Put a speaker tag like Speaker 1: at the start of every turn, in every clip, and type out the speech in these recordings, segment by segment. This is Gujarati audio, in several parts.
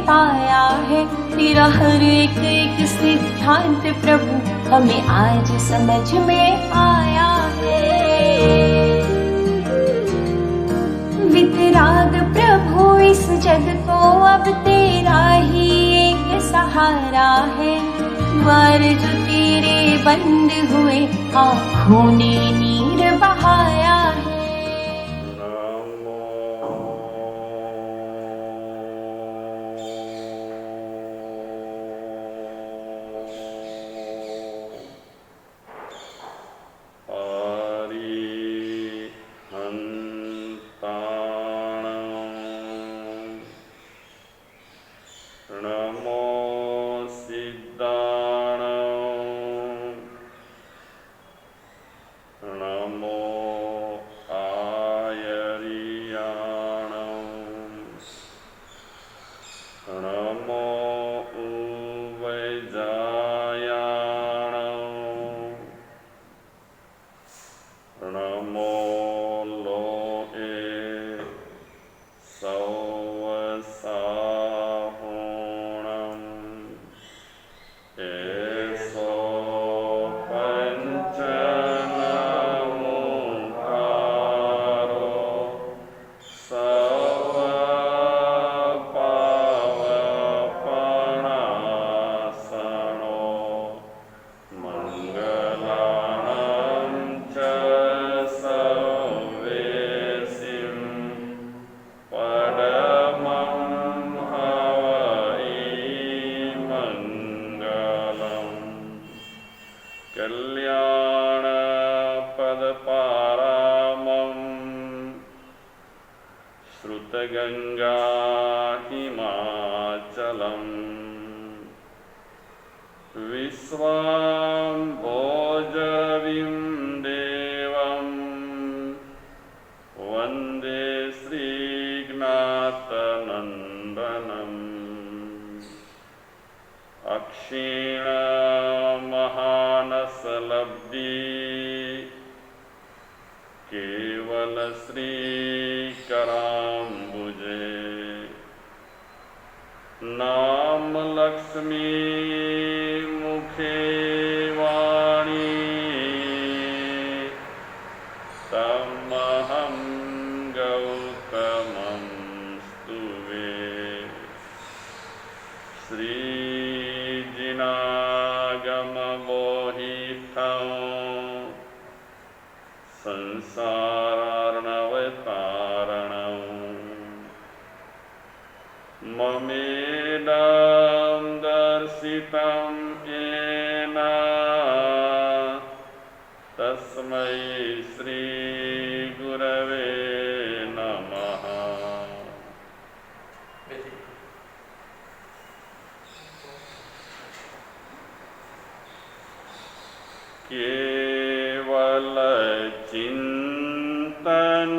Speaker 1: पाया है। तेरा हर एक एक सिद्धांत प्रभु हमें आज समझ में आया है। वितराग प्रभु इस जग को अब तेरा ही एक सहारा है। द्वार जो तेरे बंद हुए आँखों ने नीर बहाया है।
Speaker 2: गंगा हिमाचलम् विश्वाम्भोजविं देवं वन्दे श्रीज्ञातनन्दनम् अक्षीणमहानसलब्धि केवल श्रीकराम्बुजे नाम लक्ष्मी मुखे वाणी तमहं गौतमं स्तुवे श्रीजिनागममोहितं संसारार्णवतारणं ममेदं दर्शितं येन तस्मै श्रीगुरवे नमः। केवल चिंतन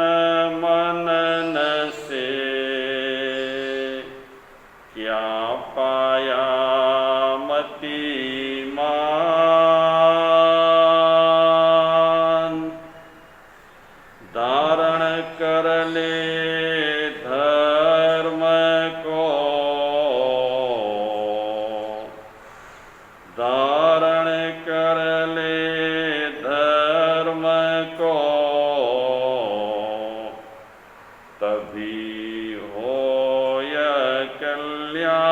Speaker 2: मनन से क्या पाया मतिमान, धारण कर ले धर्म को, धारण कर ले धर्म को, तभी होय कल्याण।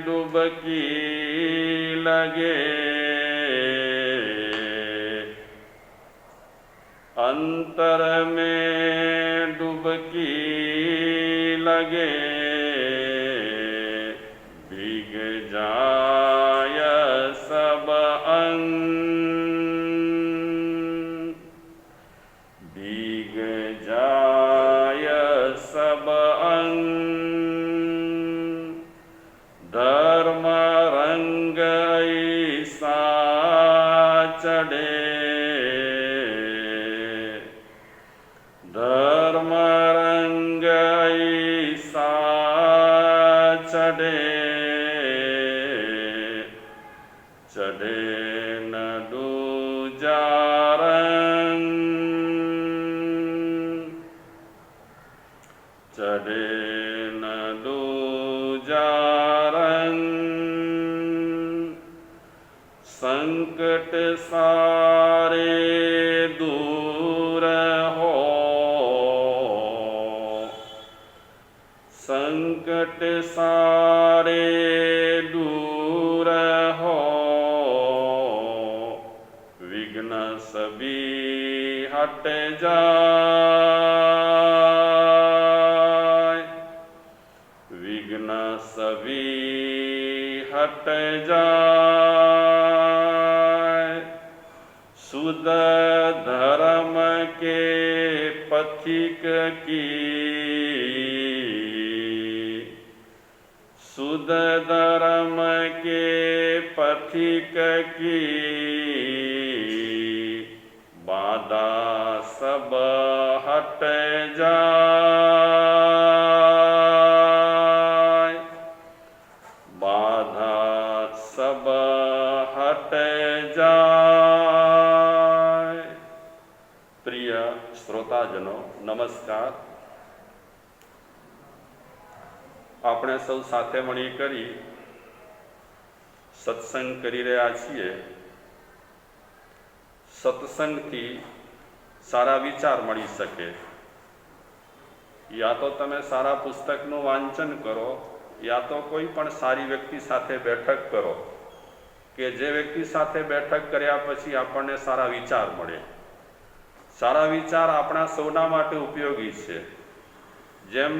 Speaker 2: डुबकी लगे, अंतर में डुबकी लगे, भीग जाय सब अंग, भीग जाय सब अंग, धर्म रंग ऐसा चढ़े, धर्म रंग ऐसा चढ़े, चढ़े न दूजा रंग, चढ़े न दूजा रंग, संकट सारे दूर हो, संकट सारे दूर हो, विघ्न सभी हट जाए, विघ्न सभी हट जाए, शुद्ध धर्म के पथिक की, शुद्ध धर्म के पथिक की, बाधा सब हट जाए, बाधा सब हट जाए। प्रिय श्रोताजनो नमस्कार। આપણે સૌ સાથે મળી કરી સત્સંગ કરી રહ્યા છીએ। સત્સંગથી સારા વિચાર મળી શકે। યા તો તમે સારા પુસ્તકનું વાંચન કરો, યા તો કોઈ પણ સારી વ્યક્તિ સાથે બેઠક કરો કે જે વ્યક્તિ સાથે બેઠક કર્યા પછી આપણને સારા વિચાર મળે। સારા વિચાર આપણા સૌના માટે ઉપયોગી છે। જેમ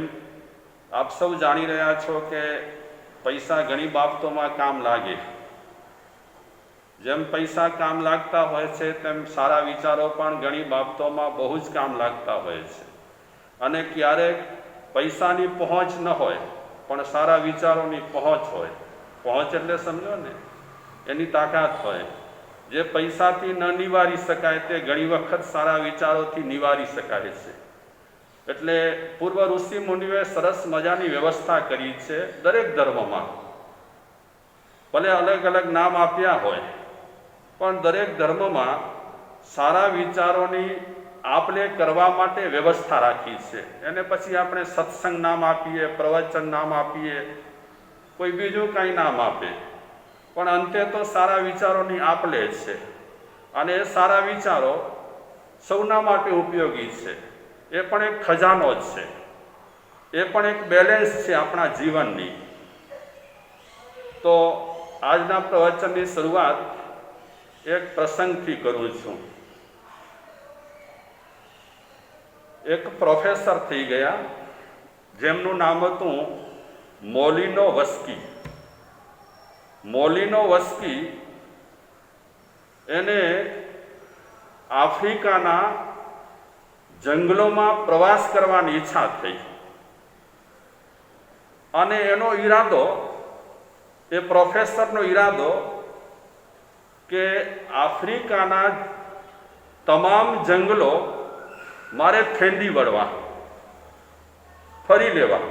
Speaker 2: આપ સૌ જાણી રહ્યા છો કે પૈસા ઘણી બાબતોમાં કામ લાગે, જેમ પૈસા કામ લાગતા હોય છે તેમ સારા વિચારો પણ ઘણી બાબતોમાં બહુ જ કામ લાગતા હોય છે। અને ક્યારેક પૈસાની પહોંચ ન હોય પણ સારા વિચારોની પહોંચ હોય। પહોંચ એટલે સમજો ને, એની તાકાત હોય। જે પૈસાથી ન નિવારી શકાય તે ઘણી વખત સારા વિચારોથી નિવારી શકાય છે। એટલે પૂર્વ ઋષિ મુનિઓએ સરસ મજાની વ્યવસ્થા કરી છે દરેક ધર્મમાં। ભલે અલગ અલગ નામ આપ્યા હોય પણ દરેક ધર્મમાં સારા વિચારોની આપલે કરવા માટે વ્યવસ્થા રાખી છે। એને પછી આપણે સત્સંગ નામ આપીએ, પ્રવચન નામ આપીએ, કોઈ બીજું કાંઈ નામ આપે, પણ અંતે તો સારા વિચારોની આપલે છે। અને એ સારા વિચારો સૌના માટે ઉપયોગી છે। એ પણ એક ખજાનો જ છે, એ પણ એક બેલેન્સ છે આપણા જીવનની। તો આજના પ્રવચનની શરૂઆત એક પ્રસંગથી કરું છું। એક પ્રોફેસર થઈ ગયા જેમનું નામ હતું મોલિનો વસ્કી। મોલિનો વસ્કી એને આફ્રિકાના જંગલોમાં પ્રવાસ કરવાની ઈચ્છા થઈ અને એનો ઈરાદો, એ પ્રોફેસરનો ઈરાદો કે આફ્રિકાના તમામ જંગલો મારે ફેંદી વળવા, ફરી લેવા।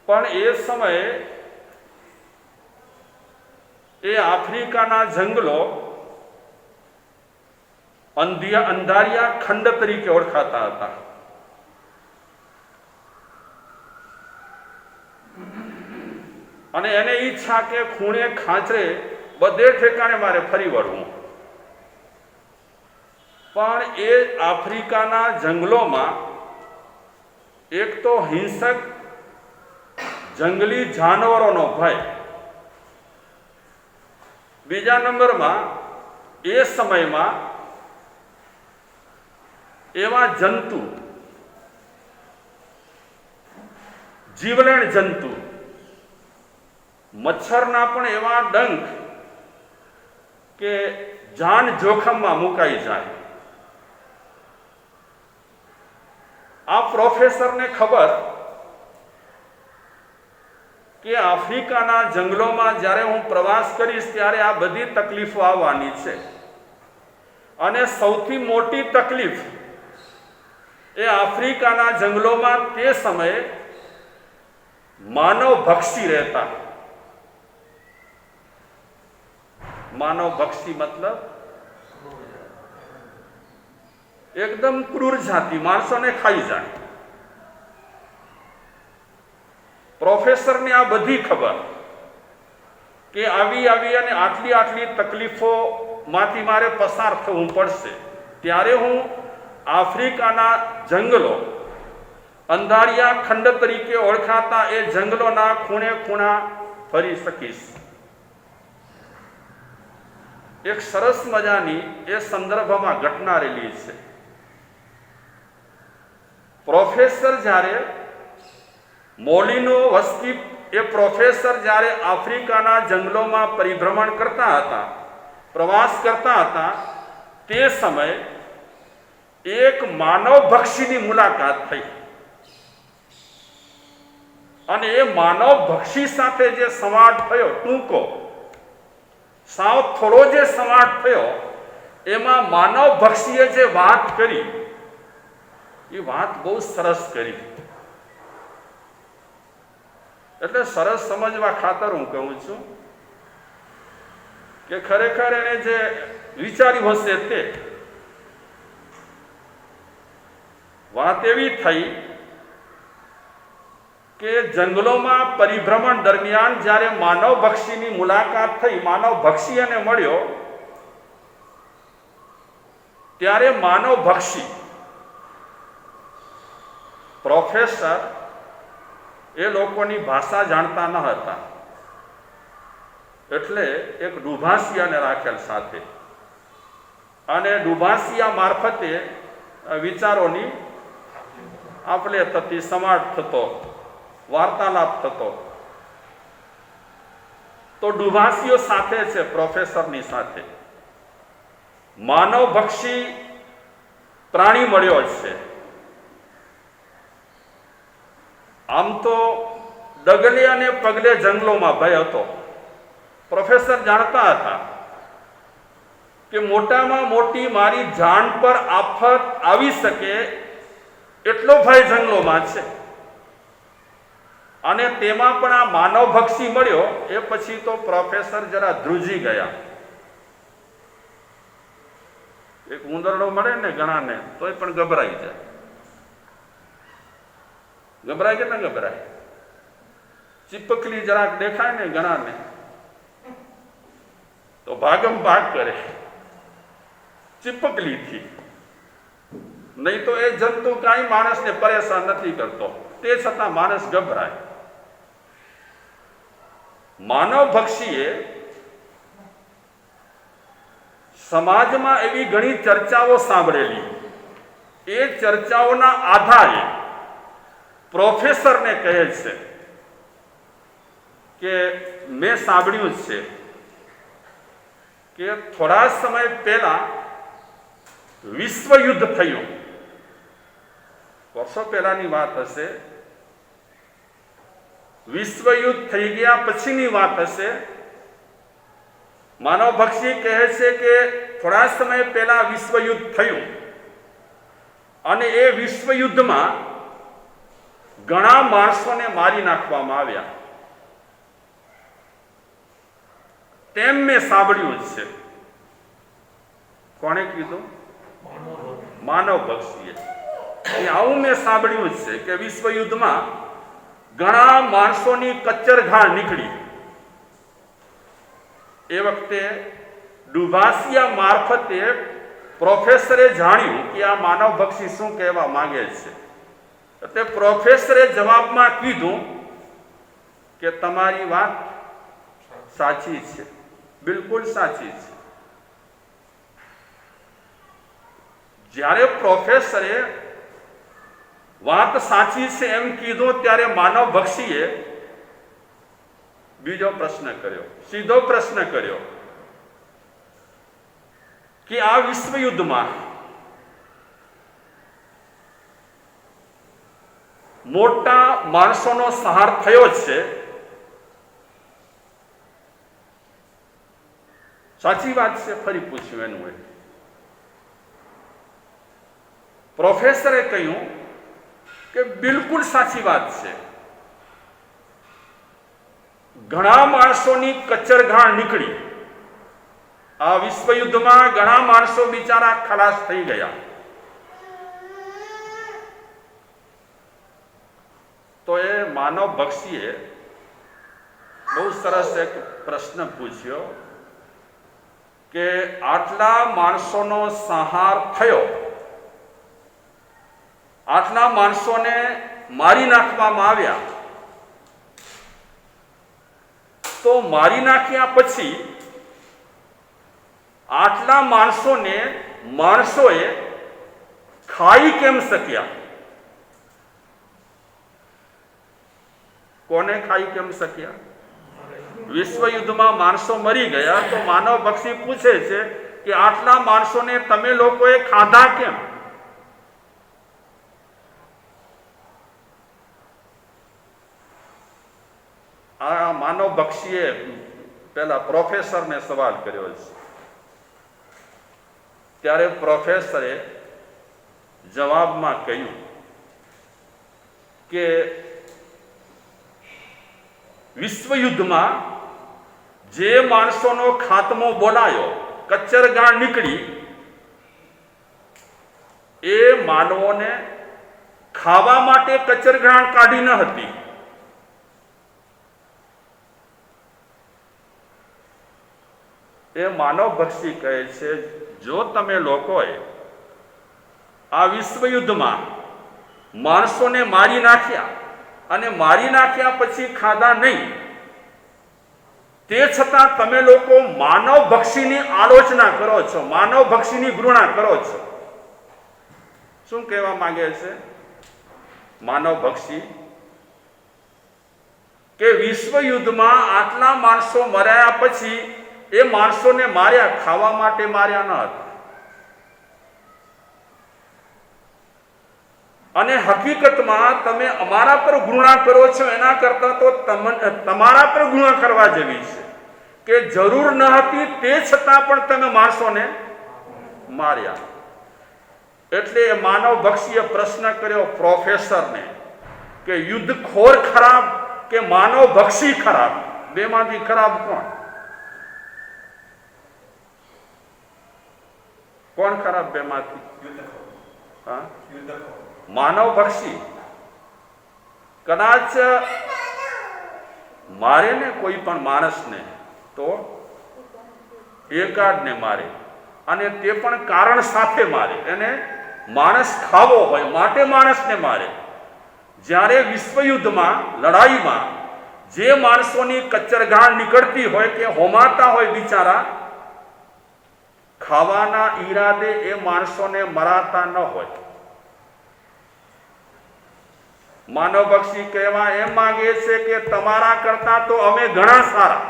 Speaker 2: પણ એ સમયે એ આફ્રિકાના જંગલો અંધારિયા ખંડ તરીકે ઓળખાતા હતા। અને એને ઈચ્છા કે ખૂણે ખાંચરે બધે ઠેકાણે મારે ફરી વળવું। પણ એ આફ્રિકાના જંગલોમાં એક તો હિંસક જંગલી જાનવરોનો ભય. બીજા નંબરમાં એ સમયમાં એવા જંતુ, જીવલેણ જંતુ, મચ્છરના પણ એવા ડંખ કે જાન જોખમમાં મુકાઈ જાય. આ પ્રોફેસરને ખબર કે આફ્રિકાના જંગલોમાં જ્યારે હું પ્રવાસ કરીશ ત્યારે આ બધી તકલીફો આવવાની છે, અને સૌથી મોટી તકલીફ એ આફ્રિકાના જંગલોમાં તે સમયે માનવ ભક્ષી રહેતા. માનવ ભક્ષી મતલબ એકદમ ક્રૂર જાતિ, માણસોને ખાઈ જાય. પ્રોફેસરને આ બધી ખબર કે આવી અને આટલી તકલીફોમાંથી મારે પસાર થવું પડશે, ત્યારે હું આફ્રિકાના જંગલો, અંધારિયા ખંડ તરીકે ઓળખાતા એ જંગલોના ખૂણે ખૂણા ફરી શકીશ. એક સરસ મજાની એ સંદર્ભમાં ઘટના રહેલી છે. પ્રોફેસર જ્યારે મોલિનો વસ્કી એ પ્રોફેસર જ્યારે આફ્રિકાના જંગલોમાં પરિભ્રમણ કરતા હતા, પ્રવાસ કરતા હતા, તે સમયે એક માનવ ભક્ષીની મુલાકાત થઈ. અને એ માનવ ભક્ષી સાથે જે સંવાદ થયો, ટૂંકો સાવ થોડો જે સંવાદ થયો, એમાં માનવ ભક્ષીએ જે વાત કરી એ વાત બહુ સરસ કરી. એટલે સરસ સમજવા ખાતર હું કહું છું કે ખરેખર એને જે વિચાર્યું હશે તે વાત એવી થઈ કે જંગલોમાં પરિભ્રમણ દરમિયાન જ્યારે માનવ ભક્ષીની મુલાકાત થઈ, માનવ ભક્ષી એને મળ્યો, ત્યારે માનવ ભક્ષી પ્રોફેસર એ લોકોની ભાષા જાણતા ન હતા, એટલે એક ડુભાસિયાને રાખેલ સાથે, અને ડુભાસિયા મારફતે વિચારોની આપલે થતી, સંવાદ થતો, વાર્તાલાપ થતો. તો ડુભાસીઓ સાથે છે, પ્રોફેસરની સાથે માનવ ભક્ષી પ્રાણી મળ્યો છે. આમ તો ડગલે અને પગલે જંગલોમાં ભય હતો. પ્રોફેસર જાણતા હતા કે મોટામાં મોટી મારી જાન પર આફત આવી શકે એટલો ભય જંગલોમાં છે, અને તેમાં પણ આ માનવ ભક્ષી મળ્યો એ પછી તો પ્રોફેસર જરા ધ્રુજી ગયા. એક ઉંદરડો મળે ને ઘણાને તોય પણ ગભરાઈ જાય. ગભરાય કે ના ગભરાય? ચીપકલી જરાક દેખાય ને ઘણાને તો ભાગમ ભાગ કરે ચીપકલીથી. નહીં તો એ જંતુ કાંઈ માણસને પરેશાન નથી કરતો, તે છતાં માણસ ગભરાય. માનવ ભક્ષીએ સમાજમાં એવી ઘણી ચર્ચાઓ સાંભળેલી. એ ચર્ચાઓના આધારે પ્રોફેસરને કહે છે કે મેં સાંભળ્યું છે કે થોડા સમય પહેલા વિશ્વયુદ્ધ થયું. વર્ષો પહેલાની વાત હશે. વિશ્વયુદ્ધ થઈ ગયા પછીની વાત હશે. માનવ ભક્ષી કહે છે કે થોડા સમય પહેલા વિશ્વયુદ્ધ થયું, અને એ વિશ્વયુદ્ધમાં ઘણા માણસોને મારી નાખવામાં આવ્યા, તેમ મેં સાંભળ્યું છે. કોણે કીધું? માનવ ભક્ષીએ. આવું મેં સાંભળ્યું છે કે વિશ્વયુદ્ધમાં ઘણા માણસોની કચ્ચરઘાણ નીકળી. એ વખતે ડુભાસિયા મારફતે પ્રોફેસરે જાણ્યું કે આ માનવ ભક્ષી શું કહેવા માંગે છે. એટલે પ્રોફેસરે જવાબમાં કીધું કે તમારી વાત સાચી છે, બિલકુલ સાચી છે. જ્યારે પ્રોફેસરે વાત સાચી છે એમ કીધું ત્યારે માનવ બક્ષીએ બીજો પ્રશ્ન કર્યો, સીધો પ્રશ્ન કર્યો કે આ વિશ્વયુદ્ધમાં મોટા માણસોનો સહાર થયો છે, સાચી વાત છે? ફરી પૂછ્યું એનું. પ્રોફેસરે કહ્યું કે બિલકુલ સાચી વાત છે. ઘણા માણસોની કચરઘાણ નીકળી. આ વિશ્વયુદ્ધમાં ઘણા માણસો બિચારા ખલાસ થઈ ગયા. તો એ માનવ બક્ષીએ બહુ સરસ એક પ્રશ્ન પૂછ્યો કે આટલા માણસોનો સંહાર થયો, આટલા માણસોને મારી નાખવામાં આવ્યા, તો મારી નાખ્યા પછી આટલા માણસોને માણસોએ ખાઈ કેમ શક્યા? કોને ખાઈ કેમ શક્યા? વિશ્વયુદ્ધમાં માણસો મરી ગયા, તો માનવ બક્ષી પૂછે છે કે આટલા માણસોને તમે લોકોએ ખાધા કેમ? આ માનવ બક્ષીએ પેલા પ્રોફેસરને સવાલ કર્યો છે. ત્યારે પ્રોફેસરે જવાબમાં કહ્યું કે વિશ્વયુદ્ધમાં જે માણસોનો ખાતમો બોલાયો, કચ્ચરગાણ નીકળી, એ માનવોને ખાવા માટે કચ્ચરગાણ કાઢી ન હતી. એ માનવ બક્ષી કહે છે જો તમે લોકોએ આ વિશ્વયુદ્ધમાં માણસોને મારી નાખ્યા અને મારી નાખ્યા પછી ખાધા નહીં, તે છતાં તમે લોકો માનવ બક્ષીની આલોચના કરો છો, માનવ બક્ષીની ઘૃણા કરો છો. શું કહેવા માંગે છે માનવ બક્ષી? કે વિશ્વયુદ્ધમાં આટલા માણસો મર્યા પછી એ માણસોને માર્યા ખાવા માટે માર્યા ન હતા. અને હકીકતમાં તમે અમારા પર ઘૃણા કરો છો એના કરતા તો તમારા પર ઘૃણા કરવા જેવી છે કે જરૂર ન હતી તે છતાં પણ તમે માણસોને માર્યા. એટલે માનવ બક્ષીએ પ્રશ્ન કર્યો પ્રોફેસરને કે યુદ્ધખોર ખરાબ કે માનવ બક્ષી ખરાબ? બેમાંથી ખરાબ કોણ? કોણ ખરાબ બેમાંથી? હા, માનવ બક્ષી. કદાચ મારે ને કોઈ પણ માણસને તો એકાદને મારે, અને તે પણ કારણ સાથે મારે. એને માણસ ખાવો હોય માટે માણસને મારે. જ્યારે વિશ્વયુદ્ધમાં, લડાઈમાં જે માણસોની કચ્ચરઘાણ નીકળતી હોય કે હોમાતા હોય બિચારા, ખાવાના ઈરાદે એ માણસોને મરાતા ન હોય. માનવ બક્ષી કહેવા એમ માંગે છે કે તમારા કરતા તો અમે ઘણા સારા.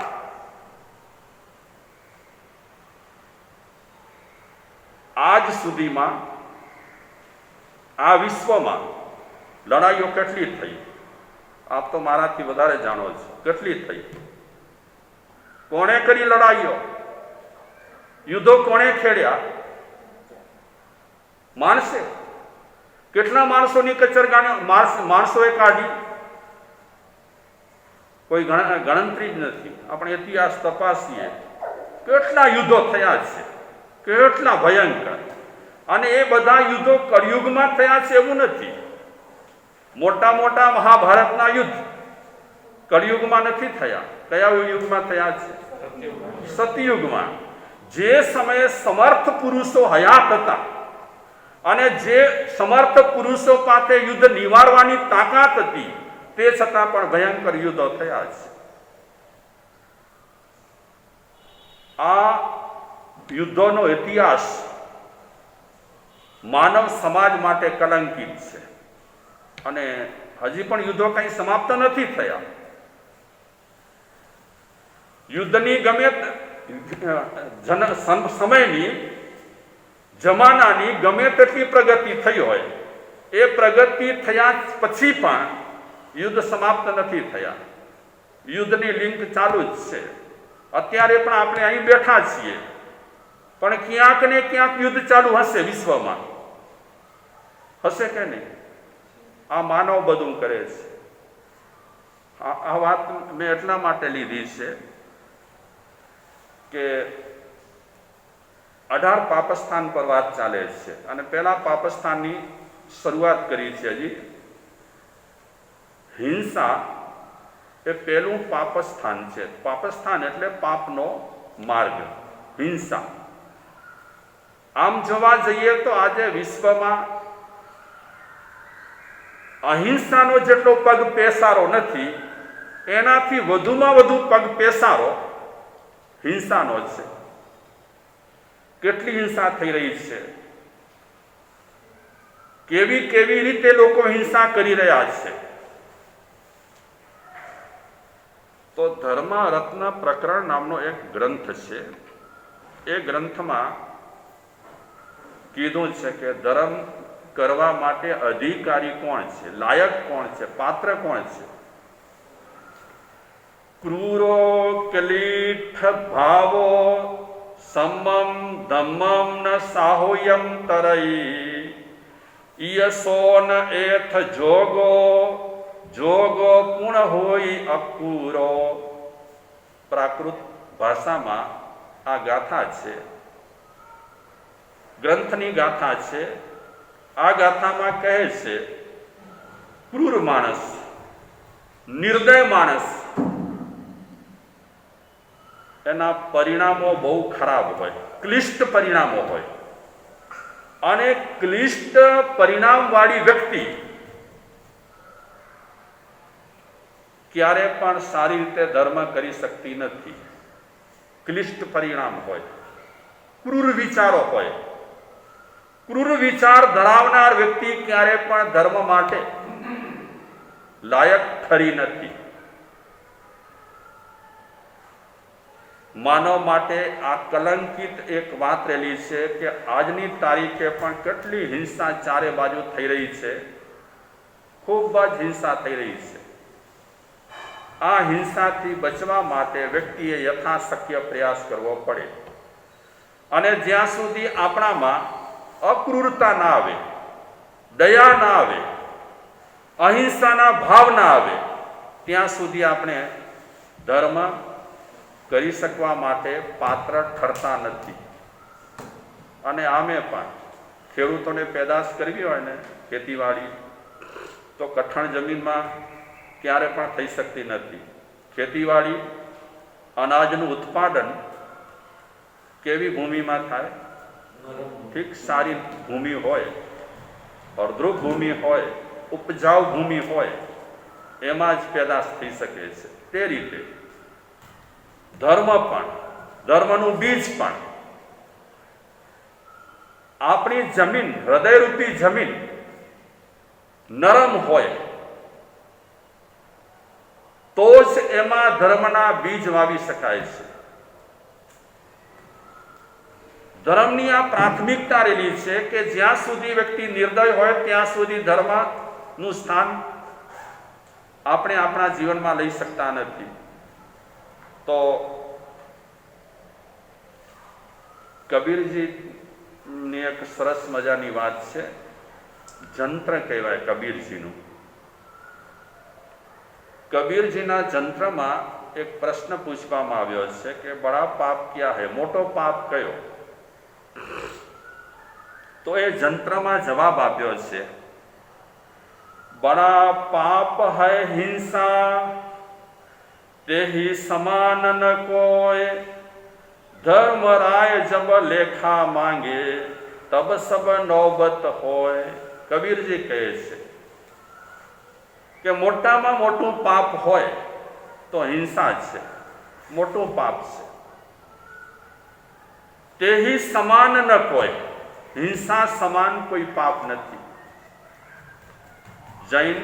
Speaker 2: આજ સુધીમાં આ વિશ્વમાં લડાઈઓ કેટલી થઈ? આપ તો મારાથી વધારે જાણો છો. કેટલી થઈ? કોણે કરી લડાઈઓ? યુદ્ધો કોણે ખેડ્યા? માણસે. કેટલા માણસોની કચરગાણી માણસોએ કાઢી? કોઈ ગણતરી જ નથી. આપણે ઇતિહાસ તપાસીએ, કેટલા યુદ્ધો થયા છે, કેટલા ભયંકર. અને એ બધા યુદ્ધો કળિયુગમાં થયા છે એવું નથી. મોટા મોટા મહાભારતના યુદ્ધ કળિયુગમાં નથી થયા. કયા યુગમાં થયા છે? સતયુગમાં. જે સમયે સમર્થ પુરુષો હયાત હતા અને જે સમર્થ પુરુષો પાસે યુદ્ધ નિવારવાની તાકાત હતી, તે છતાં પણ ભયંકર યુદ્ધો થયા છે. આ યુદ્ધોનો ઇતિહાસ માનવ સમાજ માટે કલંકિત છે અને હજી પણ યુદ્ધો કંઈ સમાપ્ત નથી થયા. યુદ્ધની ગમે સમયની જમાનાની ગમે તેટલી પ્રગતિ થઈ હોય, એ પ્રગતિ થયા પછી પણ યુદ્ધ સમાપ્ત નથી થયા. યુદ્ધની લિંક ચાલુ જ છે. અત્યારે પણ આપણે અહીં બેઠા છીએ, પણ ક્યાંક ને ક્યાંક યુદ્ધ ચાલુ હશે વિશ્વમાં, હશે કે નહીં? આ માનવ બધું કરે છે. આ વાત મેં એટલા માટે લીધી છે કે 18 પાપસ્થાન પર વાત ચાલે છે અને પહેલા પાપસ્થાનની શરૂઆત કરી છે. હજી હિંસા એ પહેલું પાપસ્થાન છે. પાપસ્થાન એટલે પાપનો માર્ગ, હિંસા. આમ જોવા જઈએ તો આજે વિશ્વમાં અહિંસાનો જેટલો પગ પેસારો નથી, એનાથી વધુમાં વધુ પગ પેસારો હિંસાનો છે. કેટલી હિંસા થઈ રહી છે, કેવી કેવી રીતે લોકો હિંસા કરી રહ્યા છે. તો ધર્મ રત્ન પ્રકરણ નામનો એક ગ્રંથ છે. એ ગ્રંથમાં કીધું છે કે ધર્મ કરવા માટે અધિકારી કોણ છે, લાયક કોણ છે, પાત્ર કોણ છે. ક્રૂરો ક્લીઠ ભાવો સમમ ધમ્મમ ન સાહોયમ તરઈ ઈયસો ન એથ જોગો જોગો પૂર્ણ હોય અકૂરો. પ્રાકૃત ભાષામાં આ ગાથા છે, ગ્રંથની ગાથા છે. આ ગાથામાં કહે છે ક્રૂર માણસ, નિર્દય માણસ, એના પરિણામો બહુ ખરાબ હોય, ક્લિષ્ટ પરિણામો હોય. અને ક્લિષ્ટ પરિણામવાળી વ્યક્તિ ક્યારે પણ સારી રીતે ધર્મ કરી શકતી નથી. ક્લિષ્ટ પરિણામ હોય, ક્રૂર વિચારો હોય. ક્રૂર વિચાર ધરાવનાર વ્યક્તિ ક્યારે પણ ધર્મ માટે લાયક ઠરી નથી. માનવ માટે આ કલંકિત એક વાત રહેલી છે કે આજની તારીખે પણ કેટલી હિંસા ચારે બાજુ થઈ રહી છે, ખૂબ જ હિંસા થઈ રહી છે. આ હિંસાથી બચવા માટે વ્યક્તિએ યથાશક્ય પ્રયાસ કરવો પડે. અને જ્યાં સુધી આપણામાં અક્રૂરતા ના આવે, દયા ના આવે, અહિંસાના ભાવ ના આવે, ત્યાં સુધી આપણે ધર્મ કરી શકવા માટે પાત્ર ઠરતા નથી. અને આમે પણ ખેડૂતોને પેદાશ કરવી હોય ને, ખેતીવાડી, તો કઠણ જમીનમાં ક્યારે પણ થઈ શકતી નથી. ખેતીવાડી, અનાજનું ઉત્પાદન કેવી ભૂમિમાં થાય? ઠીક સારી ભૂમિ હોય, ફળદ્રુપ ભૂમિ હોય, ઉપજાઉ ભૂમિ હોય, એમાં જ પેદાશ થઈ શકે છે. તે રીતે ધર્મ પણ, ધર્મનું બીજ પણ આપણી જમીન, હૃદયરૂપી જમીન નરમ હોય તો જ એમાં ધર્મના બીજ વાવી શકાય છે. ધર્મની આ પ્રાથમિકતા રહેલી છે કે જ્યાં સુધી વ્યક્તિ નિર્દય હોય ત્યાં સુધી ધર્મનું સ્થાન આપણે આપણા જીવનમાં લઈ શકતા નથી. તો કબીરજીની એક સરસ મજાની વાત છે, જંત્ર કહેવાય કબીરજીનું. કબીરજીના જંત્રમાં એક પ્રશ્ન પૂછવામાં આવ્યો છે કે બડા પાપ ક્યા હૈ, મોટો પાપ કયો? તો એ જંત્રમાં જવાબ આપ્યો છે, બડા પાપ હૈ હિંસા તેહી સમાન ન કોઈ, ધર્મરાય જબ લેખા માંગે તબ સબ નૌબત હોય. કબીરજી કહે છે કે મોટામાં મોટું પાપ હોય તો હિંસા છે, મોટું પાપ છે. તેહી સમાન ન કોઈ, હિંસા સમાન કોઈ પાપ નથી. જૈન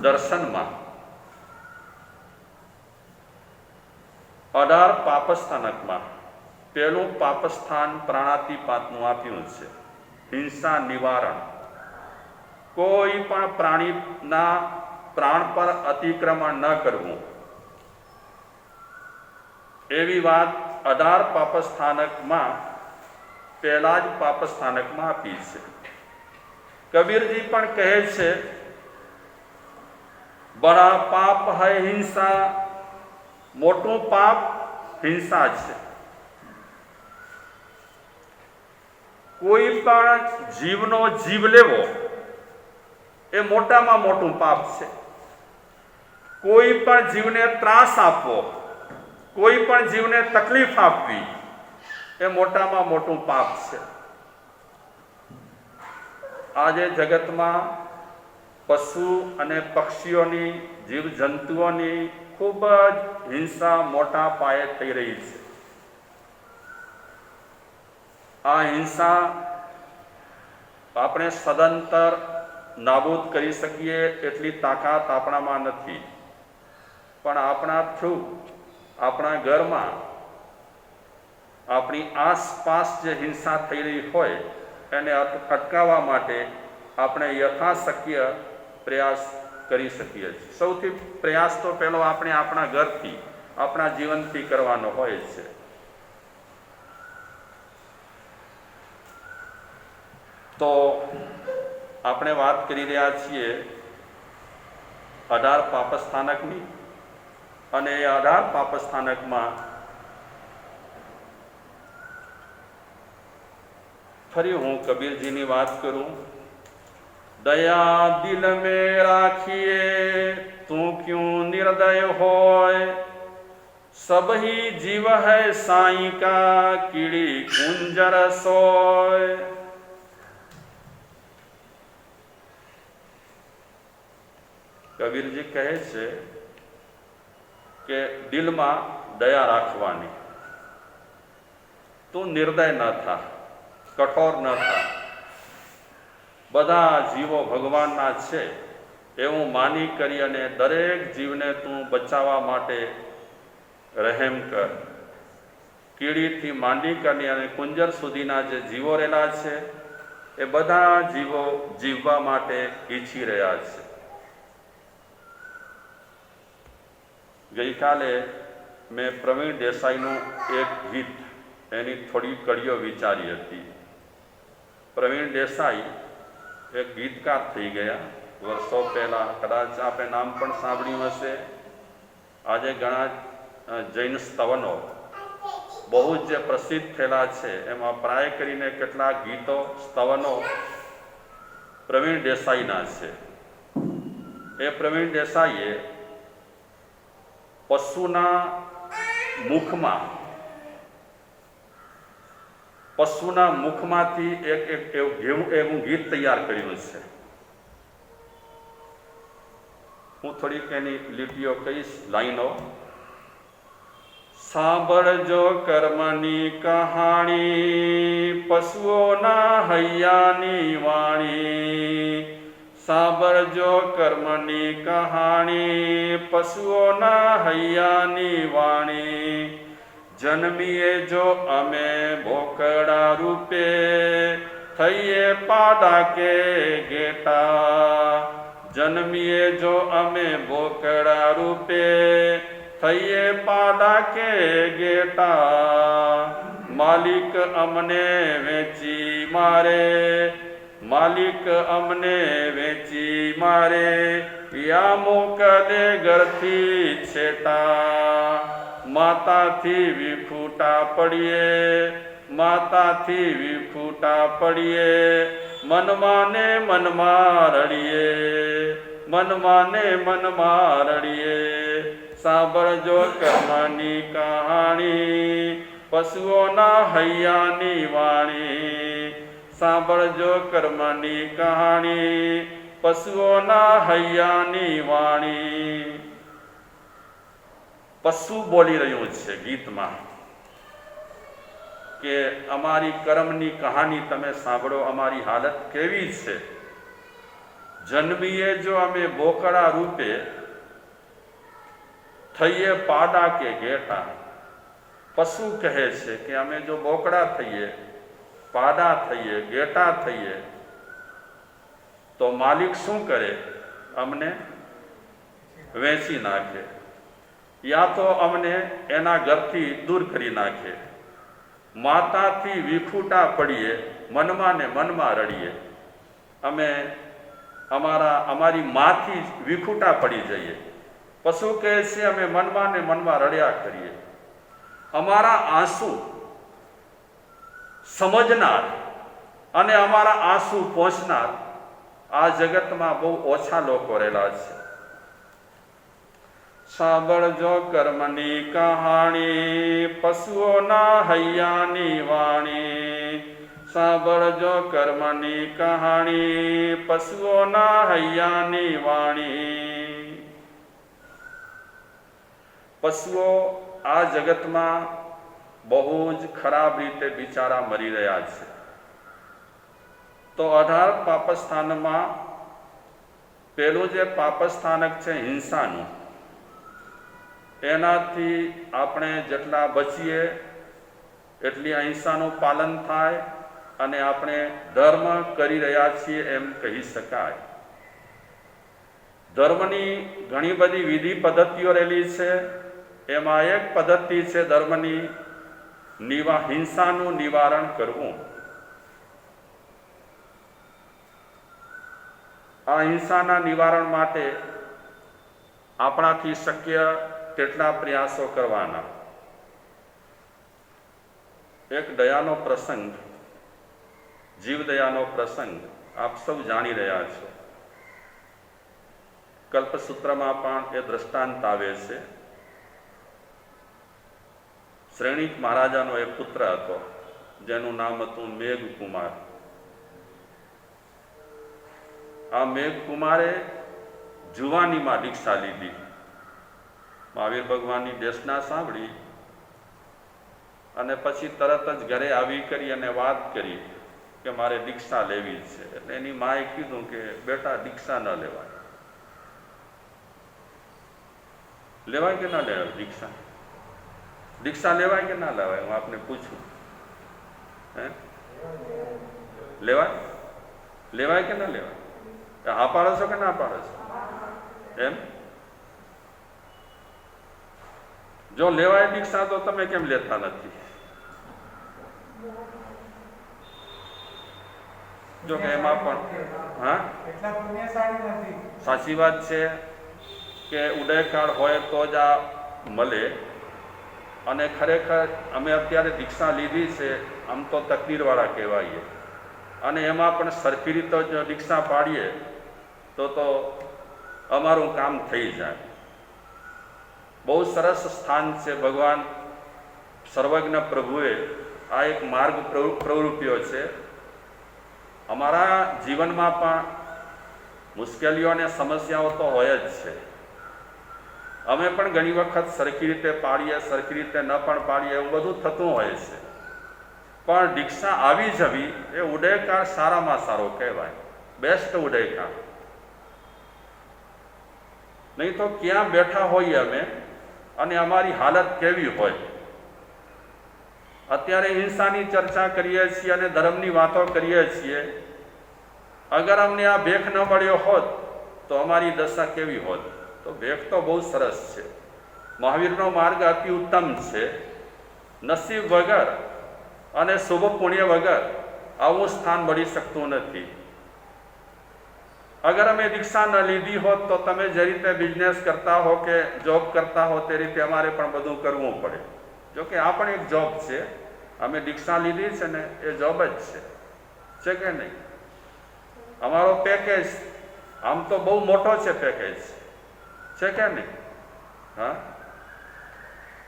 Speaker 2: દર્શનમાં 18 પાપસ્થાનકમાં પહેલું પાપસ્થાન પ્રાણાતિપાતનું આપ્યું છે. હિંસા નિવારણ, કોઈ પણ પ્રાણીના પ્રાણ પર અતિક્રમણ ન કરવું, એવી વાત 18 પાપસ્થાનકમાં પહેલા જ પાપસ્થાનકમાં આપી છે. કબીરજી પણ કહે છે, બડા પાપ હૈ હિંસા, મોટું પાપ હિંસા છે. કોઈ પણ જીવનો જીવ લેવો એ મોટામાં મોટું પાપ છે. કોઈ પણ જીવને ત્રાસ આપવો, કોઈ પણ જીવને તકલીફ આપવી એ મોટામાં મોટું પાપ છે. આજે જગતમાં પશુ અને પક્ષીઓની, જીવજંતુઓની ખૂબ જ હિંસા મોટા પાયે થઈ રહી છે. આ હિંસા આપણે સદંતર નાબૂદ કરી શકીએ એટલી તાકાત આપણામાં નથી, પણ આપણા થ્રુ, આપણા ઘરમાં, આપણી આસપાસ જે હિંસા થઈ રહી હોય એને અટકાવવા માટે આપણે યથાશક્ય પ્રયાસ કરી શકીએ છીએ. સૌથી પ્રયાસ તો પહેલો આપણે આપણા ઘરથી, આપણા જીવનથી કરવાનો હોય છે. તો આપણે વાત કરી રહ્યા છીએ 18 પાપસ્થાનકની, અને એ 18 પાપસ્થાનકમાં ફરી હું કબીરજીની વાત કરું. દયા દિલ મેં રાખીએ તું ક્યું નિર્દય હોય, સબહી જીવ હૈ સાઈ કા કીડી કુંજર સોય. કબીરજી કહે છે કે દિલમાં દયા રાખવાની, તું નિર્દય ન થા, કઠોર ન થા. બધા જીવો ભગવાનના છે એવું માની કરી અને દરેક જીવને તું બચાવવા માટે રહેમ કર. કીડીથી માંડી કરી અને કુંજર સુધીના જે જીવો રહેલા છે એ બધા જીવો જીવવા માટે ઈચ્છી રહ્યા છે. ગઈકાલે મેં પ્રવીણ દેસાઈનું એક ગીત, એની થોડી કડીઓ વિચારી હતી. પ્રવીણ દેસાઈ એક ગીતકાર થઈ ગયા વર્ષો પહેલાં, કદાચ આપણે નામ પણ સાંભળ્યું હશે. આજે ઘણા જૈન સ્તવનો બહુ જ જે પ્રસિદ્ધ થયેલા છે એમાં પ્રાય કરીને કેટલાક ગીતો, સ્તવનો પ્રવીણ દેસાઈના છે. એ પ્રવીણ દેસાઈએ પશુના મુખમાંથી એક એવું ગીત તૈયાર કર્યું છે. હું થોડીક એની લીટીઓ કહીશ, લાઈનો. સાંભળજો કર્મની કહાણી, પશુઓના હૈયાની વાણી. સાંભળજો કર્મની કહાણી, પશુઓના હૈયાની વાણી. જન્મીએ જો અમે બોકડા રૂપે, થઈએ પાડા કે ગેટા. જન્મીએ જો અમે બોકડા રૂપે, થઈએ પાડા કે ગેટા. માલિક અમને વેચી મારે, માલિક અમને વેચી મારે. યા મોકલે ઘરથી છેટા. માતાથી વિખૂટા પડીએ, માતાથી વિખૂટા પડીએ. મનમાં ને મનમાં રડીએ, મનમાં ને મનમાં રડીએ. સાંભળજો કર્મની કહાણી, પશુઓના હૈયાની વાણી. સાંભળજો કર્મની કહાણી, પશુઓના હૈયાની વાણી. પશુ બોલી રહ્યું છે ગીતમાં કે અમારી કર્મની કહાની તમે સાંભળો, અમારી હાલત કેવી છે. જન્મીએ જો અમે બોકડા રૂપે, થઈએ પાડા કે ઘેટા. પશુ કહે છે કે અમે જો બોકડા થઈએ, પાડા થઈએ, ઘેટા થઈએ તો માલિક શું કરે? અમને વેચી નાખે, યા તો અમને એના ઘરથી દૂર કરી નાખે. માતાથી વિખૂટા પડીએ, મનમાં ને મનમાં રડીએ. અમે અમારી માથી વિખૂટા પડી જઈએ. પશુ કહે છે અમે મનમાં ને મનમાં રડ્યા કરીએ. અમારા આંસુ સમજનાર અને અમારા આંસુ પહોંચનાર આ જગતમાં બહુ ઓછા લોકો રહેલા છે. સાંભળજો કર્મની કહાણી, પશુઓના હૈયાની વાણી. સાંભળજો કર્મની કહાણી, પશુઓના હૈયાની વાણી. પશુઓ આ જગતમાં બહુ જ ખરાબ રીતે બિચારા મરી રહ્યા છે. તો 18 પાપસ્થાનમાં પેલું જે પાપસ્થાનક છે હિંસાનું, એનાથી આપણે જેટલા બચીએ એટલી અહિંસાનું પાલન થાય અને આપણે ધર્મ કરી રહ્યા છીએ એમ કહી શકાય. ધર્મની ઘણી બધી વિધિ પદ્ધતિઓ રહેલી છે. એમાં એક પદ્ધતિ છે ધર્મની, હિંસાનું નિવારણ કરવું. આ હિંસાના નિવારણ માટે આપણાથી શક્ય તેટલા પ્રયાસો કરવાના. એક દયાનો પ્રસંગ, જીવદયાનો પ્રસંગ આપ સૌ જાણી રહ્યા છો. કલ્પસૂત્રમાં પણ એ દ્રષ્ટાંત આવે છે. શ્રેણિક મહારાજાનો એક પુત્ર હતો જેનું નામ હતું મેઘકુમાર. આ મેઘકુમારે જુવાનીમાં દીક્ષા લીધી. મહાવીર ભગવાનની દેશના સાંભળી અને પછી તરત જ ઘરે આવી કરી અને વાત કરી કે મારે દીક્ષા લેવી છે. એટલે એની માએ કીધું કે બેટા દીક્ષા ન લેવાય. લેવાય કે ના લેવાય દીક્ષા? દીક્ષા લેવાય કે ના લેવાય? હું આપને પૂછું, હે લેવાય? લેવાય કે ના લેવાય? હા પાડો છો કે ના પાડો છો? એમ જો લેવાય દીક્ષા તો તમે કેમ લેતા નથી? જો કે એમાં પણ હા સાચી વાત છે કે ઉદયકાળ હોય તો જ આ મળે. અને ખરેખર અમે અત્યારે દીક્ષા લીધી છે, આમ તો તકદીરવાળા કહેવાઈએ. અને એમાં પણ સરખી રીતે જો દીક્ષા પાડીએ તો અમારું કામ થઈ જાય. બહુ સરસ સ્થાન છે. ભગવાન સર્વજ્ઞ પ્રભુએ આ એક માર્ગ પ્રવૃત્તિઓ છે. અમારા જીવનમાં પણ મુશ્કેલીઓ અને સમસ્યાઓ તો હોય જ છે. અમે પણ ઘણી વખત સરખી રીતે પાડીએ, સરખી રીતે ન પણ પાડીએ, એવું બધું થતું હોય છે. પણ દીક્ષા આવી જવી એ ઉદયકાળ સારામાં સારો કહેવાય, બેસ્ટ ઉદયકાળ. નહીં તો ક્યાં બેઠા હોઈએ અમે અને અમારી હાલત કેવી હોય. અત્યારે હિંસાની ચર્ચા કરીએ છીએ અને ધર્મની વાતો કરીએ છીએ. અગર અમને આ ભેખ ન મળ્યો હોત તો અમારી દશા કેવી હોત? તો ભેખ તો બહુ સરસ છે. મહાવીરનો માર્ગ અતિ ઉત્તમ છે. નસીબ વગર અને શુભ પુણ્ય વગર આવું સ્થાન મળી શકતું નથી. અગર અમે દીક્ષા ન લીધી હોત તો તમે જે રીતે બિઝનેસ કરતા હો કે જોબ કરતા હો તે રીતે અમારે પણ બધું કરવું પડે. જોકે આ પણ એક જોબ છે. અમે દીક્ષા લીધી છે ને એ જોબ જ છે કે નહીં? અમારો પેકેજ આમ તો બહુ મોટો છે, પેકેજ છે કે નહીં? હા,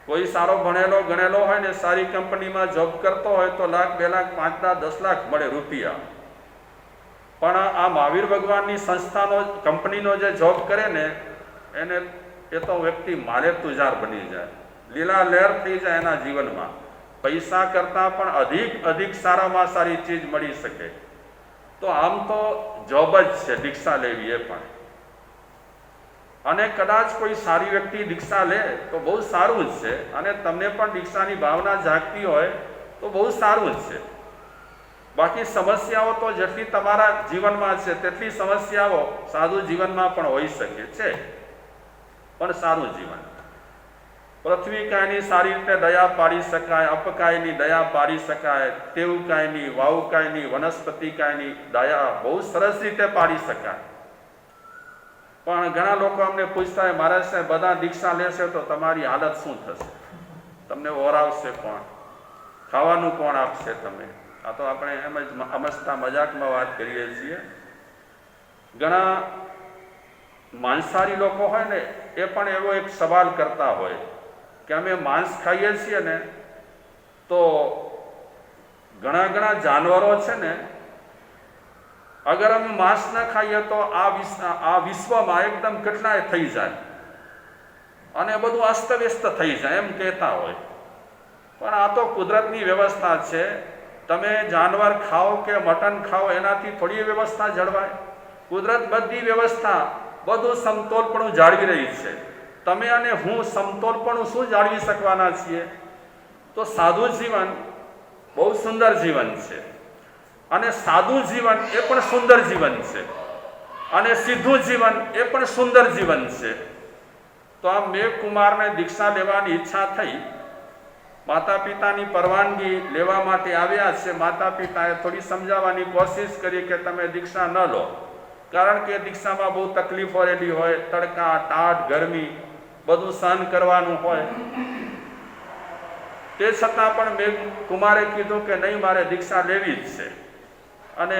Speaker 2: કોઈ સારો ભણેલો ગણેલો હોય ને સારી કંપનીમાં જોબ કરતો હોય તો 1 લાખ, 2 લાખ, 5 લાખ, 10 લાખ મળે રૂપિયા. પણ આ મહાવીર ભગવાનની સંસ્થાનો કંપનીનો જે જોબ કરે ને એને એ તો વ્યક્તિ માલે તુજાર બની જાય, લીલા લહેર થઈ જાય એના જીવનમાં. પૈસા કરતાં પણ અધિક સારામાં સારી ચીજ મળી શકે. તો આમ તો જોબ જ છે દીક્ષા લેવી એ પણ. અને કદાચ કોઈ સારી વ્યક્તિ દીક્ષા લે તો બહુ સારું જ છે, અને તમને પણ દીક્ષાની ભાવના જાગતી હોય તો બહુ સારું જ છે. બાકી સમસ્યાઓ તો જેટલી તમારા જીવનમાં છે તેટલી સમસ્યાઓ સાધુ જીવનમાં પણ હોઈ શકે છે, પણ સારું જીવન. પૃથ્વી કાયની સારી રીતે દયા પાડી શકાય, અપકાયની દયા પાડી શકાય, તેવ કાયની, વાવ કાયની, વનસ્પતિ કાયની દયા બહુ સરસ રીતે પાડી શકાય. પણ ઘણા લોકો અમને પૂછતા હોય, મહારાજ સાહેબ બધા દીક્ષા લેશે તો તમારી હાલત શું થશે? તમને ઓરાવશે કોણ? ખાવાનું કોણ આપશે તમે? આ તો આપણે એમ જ અમસ્તા મજાકમાં વાત કરીએ છીએ. ઘણા માંસાહારી લોકો હોય ને એ પણ એવો એક સવાલ કરતા હોય કે અમે માંસ ખાઈએ છીએ ને તો ઘણા જાનવરો છે ને, અગર અમે માંસ ન ખાઈએ તો આ વિશ્વમાં એકદમ કેટલાય થઈ જાય અને બધું અસ્તવ્યસ્ત થઈ જાય એમ કહેતા હોય. પણ આ તો કુદરતની વ્યવસ્થા છે. તમે જાનવર ખાઓ કે મટન ખાઓ એનાથી થોડી વ્યવસ્થા જળવાય? કુદરત બધી વ્યવસ્થા, બધું સમતોલપણું જાળવી રહી છે. તમે અને હું સમતોલપણું શું જાળવી શકવાના છીએ? તો સાધુ જીવન બહુ સુંદર જીવન છે, અને સાદું જીવન એ પણ સુંદર જીવન છે, અને સીધું જીવન એ પણ સુંદર જીવન છે. તો આ મેઘકુમારને દીક્ષા લેવાની ઈચ્છા થઈ. માતા પિતાની પરવાનગી લેવા માટે આવ્યા છે. માતા પિતાએ થોડી સમજાવવાની કોશિશ કરી કે તમે દીક્ષા ન લો, કારણ કે દીક્ષામાં બહુ તકલીફો રહેલી હોય, તડકા, ટાઢ, ગરમી બધું સહન કરવાનું હોય. તે છતાં પણ મેઘકુમારે કીધું કે નહીં, મારે દીક્ષા લેવી જ છે, અને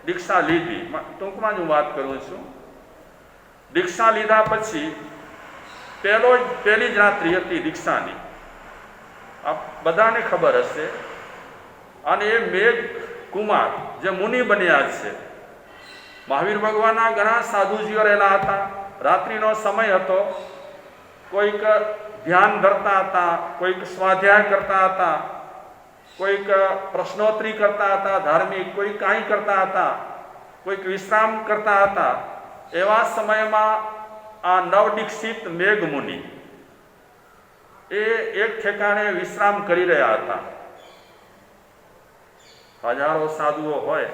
Speaker 2: દીક્ષા લીધી. ટૂંકમાં જ હું વાત કરું છું. દીક્ષા લીધા પછી પહેલી જ રાત્રિ હતી દીક્ષાની, આ બધાને ખબર હશે. અને એ મેઘકુમાર જે મુનિ બન્યા છે, મહાવીર ભગવાનના ઘણા સાધુજીઓ રહેલા હતા. રાત્રિનો સમય હતો, કોઈક ધ્યાન ધરતા હતા, કોઈક સ્વાધ્યાય કરતા હતા, કોઈક પ્રશ્નોત્તરી કરતા હતા ધાર્મિક, કોઈ કાંઈ કરતા હતા, કોઈક વિશ્રામ કરતા હતા. એવા સમયમાં આ નવદીક્ષિત મેઘ મુનિ એ એક ઠેકાણે વિશ્રામ કરી રહ્યા હતા. હજારો સાધુઓ હોય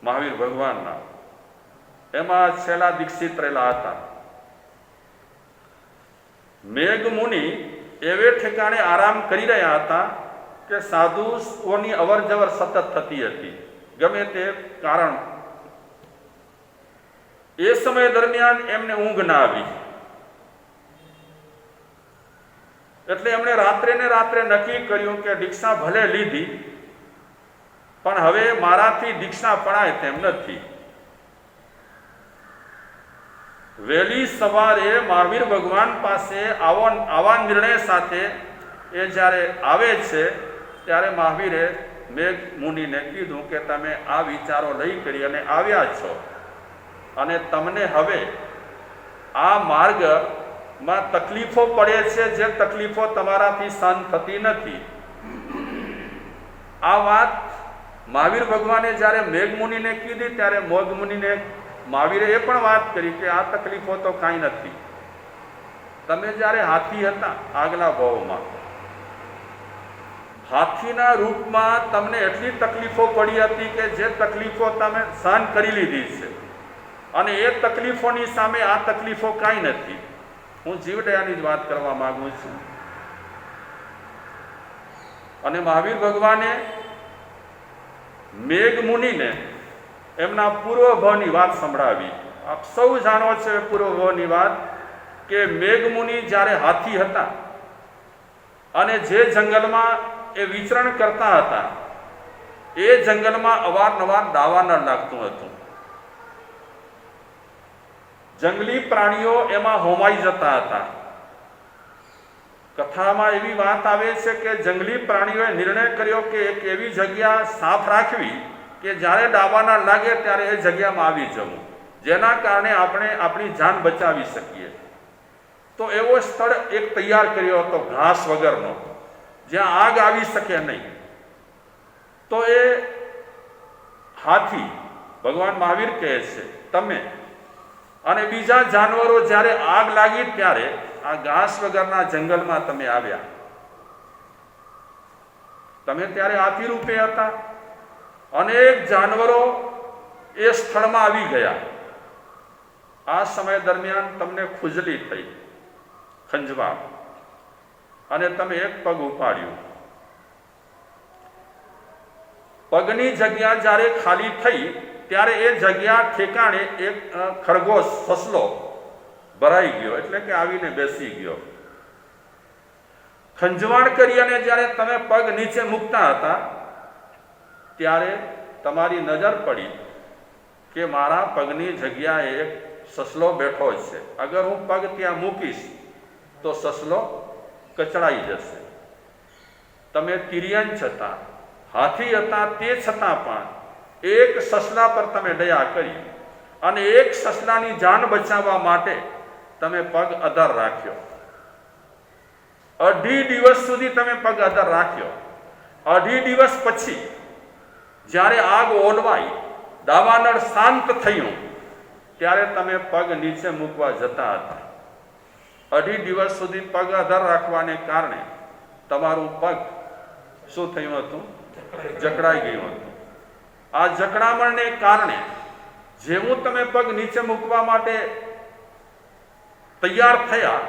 Speaker 2: મહાવીર ભગવાનના, એમાં છેલ્લા દીક્ષિત રહેલા હતા. મેઘ મુનિ એવે ઠેકાણે આરામ કરી રહ્યા હતા કે સાધુઓની અવર જવર સતત થતી હતી, ગમે તે કારણ. એ સમય દરમિયાન એમને ઊંઘ ના આવી, એટલે એમણે રાત્રે ને રાત્રે નક્કી કર્યું કે દીક્ષા ભલે લીધી પણ હવે મારાથી દીક્ષા પડાય તેમ નથી. વહેલી સવારે મહાવીર ભગવાન પાસે આવા નિર્ણય સાથે એ જ્યારે આવે છે ત્યારે મહાવીરે મેઘ મુનિને કીધું કે તમે આ વિચારો લઈ કરી અને આવ્યા છો, અને તમને હવે આ માર્ગમાં તકલીફો પડે છે, જે તકલીફો તમારાથી સહન થતી નથી. આ વાત મહાવીર ભગવાને જ્યારે મેઘ મુનિને કીધી ત્યારે મેઘ મુનિને મહાવીરે એ પણ વાત કરી કે આ તકલીફો તો કાંઈ નથી. તમે જ્યારે હાથી હતા આગલા ભાવમાં, હાથીના રૂપમાં તમને એટલી તકલીફો પડી હતી કે જે તકલીફો તમે સહન કરી લીધી છે, અને એ તકલીફોની સામે આ તકલીફો કાંઈ નથી. હું જીવદયાની જ વાત કરવા માંગુ છું. અને મહાવીર ભગવાને મેઘ મુનિને એમના પૂર્વભાવની વાત સંભળાવી. આપ સૌ જાણો છો પૂર્વભાવની વાત, કે મેઘ મુનિ જ્યારે હાથી હતા અને જે જંગલમાં એ વિચરણ કરતા હતા, એ જંગલમાં અવારનવાર દાવાનળ લાગતું હતું. જંગલી પ્રાણીઓ એમાં હોમાઈ જતા હતા. કથામાં એવી વાત આવે છે કે જંગલી પ્રાણીઓએ નિર્ણય કર્યો કે એક એવી જગ્યા સાફ રાખવી કે જ્યારે દાવાના લાગે ત્યારે એ જગ્યામાં આવી જવું, જેના કારણે આપણે આપણી જાન બચાવી શકીએ. તો એવો સ્થળ એક તૈયાર કર્યો હતો ઘાસ વગરનો, જ્યાં આગ આવી શકે નહીં. તો એ હાથી, ભગવાન મહાવીર કહે છે, તમે અને બીજા જાનવરો જ્યારે આગ લાગી ત્યારે આ ઘાસ વગરના જંગલમાં તમે આવ્યા. તમે ત્યારે હાથી રૂપે હતા. અનેક જાનવરો એ સ્થળમાં આવી ગયા. આ સમય દરમિયાન તમને ખુજલી થઈ, ખંજવાળ, અને તમે એક પગ ઉપાડ્યું. પગની જગ્યા જ્યારે ખાલી થઈ ત્યારે એ જગ્યા ઠેકાણે એક ખરગોશ, સસલો ભરાઈ ગયો, એટલે કે આવીને બેસી ગયો. ખંજવાળ કરી અને જ્યારે તમે પગ નીચે મૂકતા હતા ત્યારે તમારી નજર પડી કે મારા પગની જગ્યાએ એક સસલો બેઠો છે. અગર હું પગ ત્યાં મૂકીશ તો સસલો કચડાઈ જશે. તમે તિર્યન છતાં, હાથી હતા, તે છતાં પણ એક સસલા પર તમે દયા કરી અને એક સસલાની જાન બચાવવા માટે તમે પગ અધર રાખ્યો. 2.5 દિવસ સુધી તમે પગ અધર રાખ્યો. 2.5 દિવસ પછી જ્યારે આગ ઓલવાઈ, દાવાનળ શાંત થયું, ત્યારે તમે પગ નીચે મૂકવા જતા હતા. 2.5 દિવસ સુધી પગ અધર રાખવાને કારણે તમારું પગ શું થયું હતું? જકડાઈ ગયું હતું. આ જકડામણને કારણે જેવું તમે પગ નીચે મૂકવા માટે તૈયાર થયા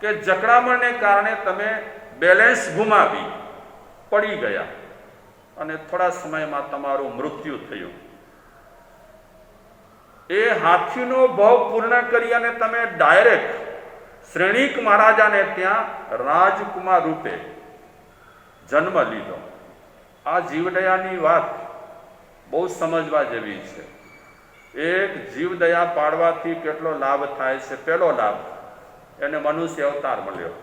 Speaker 2: કે જકડામણને કારણે તમે બેલેન્સ ગુમાવી પડી ગયા અને થોડા સમયમાં તમારું મૃત્યુ થયું. એ હાથીનો ભાવ પૂર્ણ કરી અને તમે ડાયરેક્ટ શ્રેણીક મહારાજાને ત્યાં રાજકુમાર રૂપે જન્મ લીધો. આ જીવદયાની વાત બહુ સમજવા જેવી છે. એક જીવદયા પાડવાથી કેટલો લાભ થાય છે. પહેલો લાભ, એને મનુષ્ય અવતાર મળ્યો.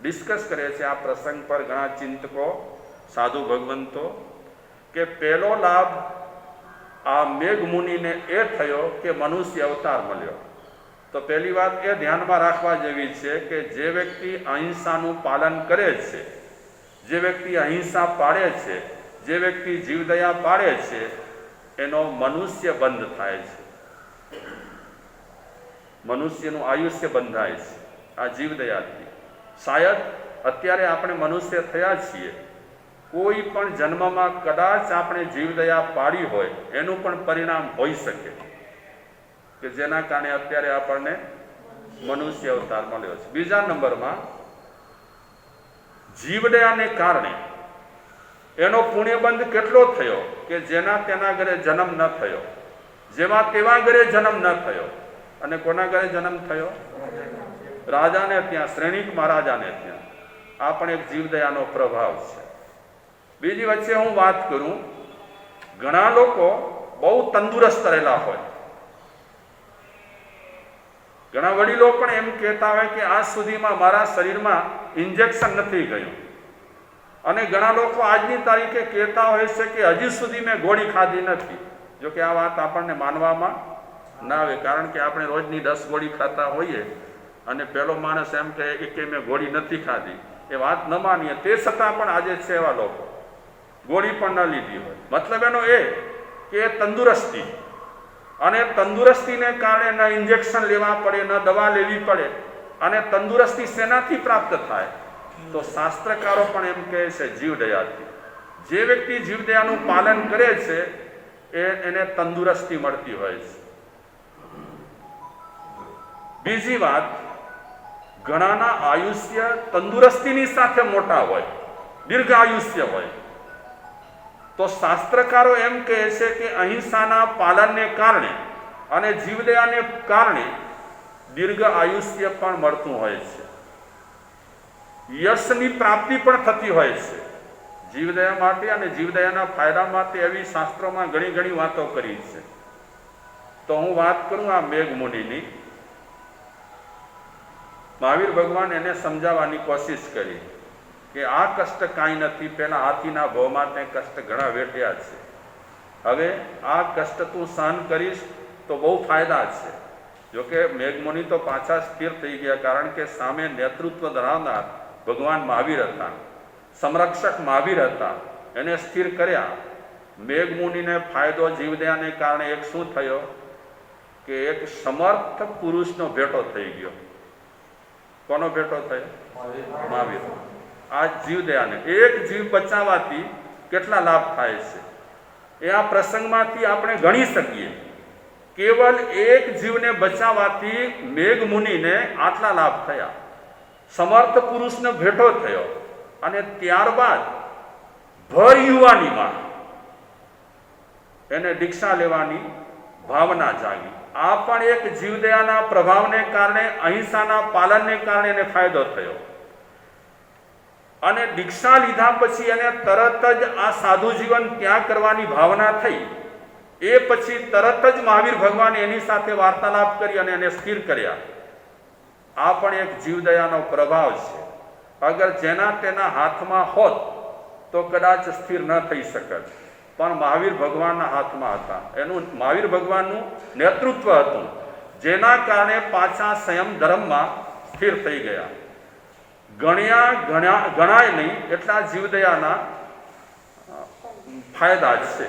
Speaker 2: ડિસ્કસ કરે છે આ પ્રસંગ પર ઘણા ચિંતકો, સાધુ ભગવંતો, કે પહેલો લાભ આ મેઘ મુનિને એ થયો કે મનુષ્ય અવતાર મળ્યો. તો પહેલી વાત એ ધ્યાનમાં રાખવા જેવી છે કે જે વ્યક્તિ અહિંસાનું પાલન કરે છે, જે વ્યક્તિ અહિંસા પાળે છે, જે વ્યક્તિ જીવદયા પાળે છે, એનો મનુષ્ય બંધ થાય છે. મનુષ્યનું આયુષ્ય બંધાય છે આ જીવદયાથી. શાયદ અત્યારે આપણે મનુષ્ય થયા છીએ, કોઈ પણ જન્મમાં કદાચ આપણે જીવદયા પાડી હોય એનું પણ પરિણામ હોઈ શકે કે જેના કારણે અત્યારે આપણને મનુષ્ય અવતાર મળ્યો છે. બીજા નંબરમાં, જીવદયાને કારણે એનો પુણ્યબંધ કેટલો થયો કે જેના તેના ઘરે જન્મ ન થયો, જેમાં તેવા ઘરે જન્મ ન થયો. અને કોના ઘરે જન્મ થયો? રાજાને ત્યાં, શ્રેણીક મહારાજાને ત્યાં. આ પણ એક જીવદયાનો પ્રભાવ છે. બીજી વચ્ચે હું વાત કરું, ઘણા લોકો બહુ તંદુરસ્ત રહેલા હોય. ઘણા વડીલો પણ એમ કહેતા હોય કે આજ સુધીમાં મારા શરીરમાં ઇન્જેક્શન નથી ગયું. અને ઘણા લોકો આજની તારીખે કહેતા હોય છે કે હજી સુધી મેં ગોળી ખાધી નથી. જો કે આ વાત આપણને માનવામાં ના આવે, કારણ કે આપણે રોજની 10 ગોળી ખાતા હોઈએ અને પેલો માણસ એમ કહે કે મેં ગોળી નથી ખાધી, એ વાત ન માનીએ. તે છતાં પણ આજે છે એવા લોકો ગોળી પણ ન લીધી હોય. મતલબ એનો એ કે તંદુરસ્તી, અને તંદુરસ્તીને કારણે ન ઇન્જેક્શન લેવા પડે, ન દવા લેવી પડે. અને તંદુરસ્તી શેનાથી પ્રાપ્ત થાય? તો શાસ્ત્રકારો પણ એમ કહે છે જીવદયાથી. જે વ્યક્તિ જીવદયાનું પાલન કરે છે એને તંદુરસ્તી મળતી હોય છે. બીજી વાત, ઘણાના આયુષ્ય તંદુરસ્તીની સાથે મોટા હોય, દીર્ઘ આયુષ્ય હોય. તો શાસ્ત્રકારો એમ કહે છે કે અહિંસાના પાલનને કારણે અને જીવદયાને કારણે દીર્ઘ આયુષ્ય પણ મળતું હોય છે. યશની પ્રાપ્તિ પણ થતી હોય છે જીવદયા માટે. અને જીવદયાના ફાયદા માટે એવી શાસ્ત્રોમાં ઘણી ઘણી વાતો કરી છે. તો હું વાત કરું આ મેઘ મુનિની. મહાવીર ભગવાન એને સમજાવવાની કોશિશ કરી કે આ કષ્ટ કાંઈ નથી, પેલા હાથીના ભવમાં તે કષ્ટ ઘણા વેઠ્યા છે. હવે આ કષ્ટ તું સહન કરીશ તો બહુ ફાયદા છે. જોકે મેઘમુનિ તો પાછા સ્થિર થઈ ગયા, કારણ કે સામે નેતૃત્વ ધરાવનાર ભગવાન મહાવીર હતા, સંરક્ષક મહાવીર હતા, એને સ્થિર કર્યા. મેઘમુનિને ફાયદો જીવદયાને કારણે એક શું થયો કે એક સમર્થ પુરુષનો ભેટો થઈ ગયો. કોનો ભેટો થયો? મહાવીર. આ જીવદયાને એક જીવ બચાવવાથી કેટલા લાભ થાય છે એ આ પ્રસંગમાંથી આપણે ગણી શકીએ. કેવલ એક જીવને બચાવવાથી મેઘમુનિને આટલા લાભ થયા, સમર્થ પુરુષનો ભેટો થયો, અને ત્યારબાદ ભર યુવાનીમાં એને દીક્ષા લેવાની ભાવના જાગી. આ પણ એક જીવદયાના પ્રભાવને કારણે, અહિંસાના પાલનને કારણે એને ફાયદો થયો. અને દીક્ષા લીધા પછી એને તરત જ આ સાધુ જીવન ત્યાગ કરવાની ભાવના થઈ. એ પછી તરત જ મહાવીર ભગવાન એની સાથે વાર્તાલાપ કરી અને એને સ્થિર કર્યા. આ પણ એક જીવદયાનો પ્રભાવ છે. અગર જેના તેના હાથમાં હોત તો કદાચ સ્થિર ન થઈ શકત, પણ મહાવીર ભગવાનના હાથમાં હતા. એનું મહાવીર ભગવાનનું નેતૃત્વ હતું, જેના કારણે પાછા સંયમ ધર્મમાં સ્થિર થઈ ગયા. ગણાય નહીં એટલા જીવદયાના ફાયદા જ છે.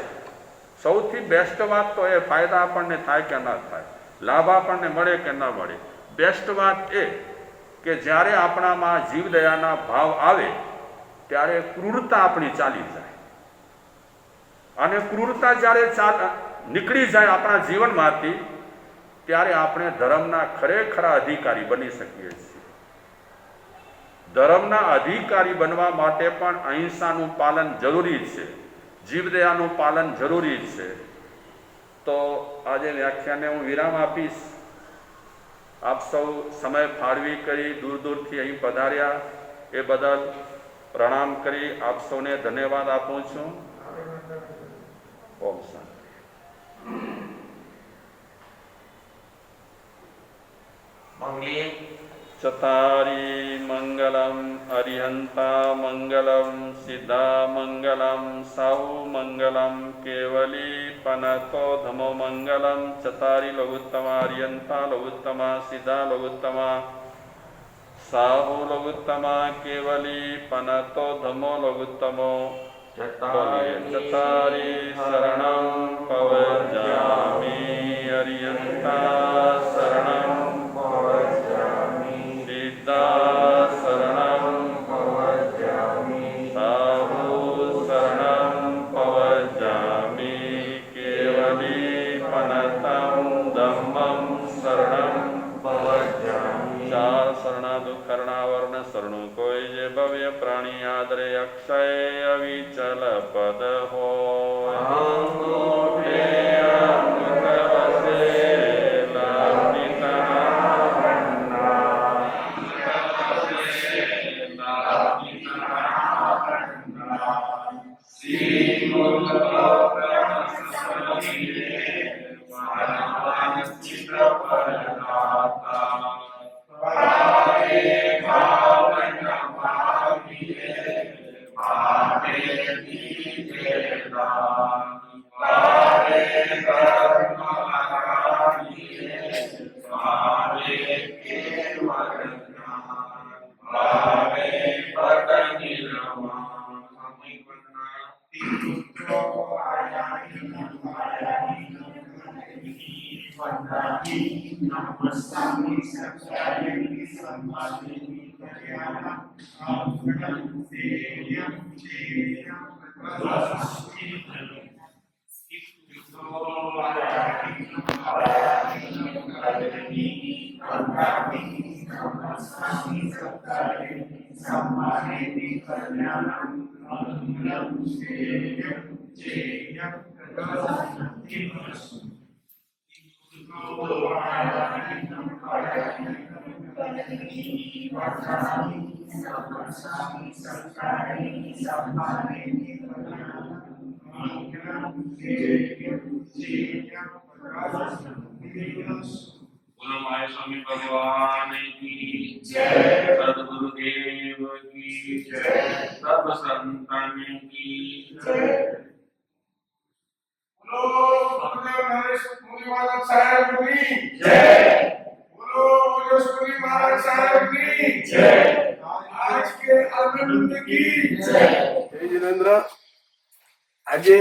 Speaker 2: સૌથી બેસ્ટ વાત તો એ ફાયદા આપણને થાય કે ના થાય, લાભ આપણને મળે કે ના મળે. બેસ્ટ વાત એ કે જ્યારે આપણામાં જીવદયાના ભાવ આવે ત્યારે ક્રૂરતા આપણી ચાલી જાય. અને ક્રૂરતા જ્યારે નીકળી જાય આપણા જીવનમાંથી, ત્યારે આપણે ધર્મના ખરેખરા અધિકારી બની શકીએ છીએ. ધર્મના અધિકારી બનવા માટે પણ અહિંસાનું પાલન જરૂરી છે, જીવદયાનું પાલન જરૂરી છે. તો આજે વ્યાખ્યાને હું વિરામ આપીશ. આપ સૌ સમય ફાળવી કરી દૂર દૂરથી અહીં પધાર્યા એ બદલ પ્રણામ કરી આપ સૌને ધન્યવાદ આપું છું. ઓમ શાંતિ. ચતારી મંગલમ અરિહંતા મંગલમ સિદ્ધા મંગલમ સાહુ મંગલમ કેવલી પનતો ધમો મંગલમ. ચતારી લઘુત્તમા અરિહંતા લઘુત્તમા સિદ્ધા લઘુત્તમા સાહુ લઘુત્તમા કેવલી પનતો ધમો લઘુત્તમો. ચતારી શરણં પવજામિ અરિહંતા શરણં શરણં પવજામિ સાહુ શરણં પવજામિ કેવલી પનતં ધમ્મં શરણં પવજામિ. ચાર શરણાદુ કરણાવર્ણ શરણું કોઈ જે ભવ્ય પ્રાણી આદરે અક્ષય અવિચલ પદ હોય. बोलो माय स्वामी भगवान की जय, सद्गुरुदेव की जय, सब संतान की जय।
Speaker 3: ગુરુદેવ નરેશ મુનિ મહારાજ સાહેબની જય. બોલો ઓજસ મુનિ મહારાજ સાહેબની જય. આજ કે આનંદ કી જય. જય જિનેન્દ્ર. આજે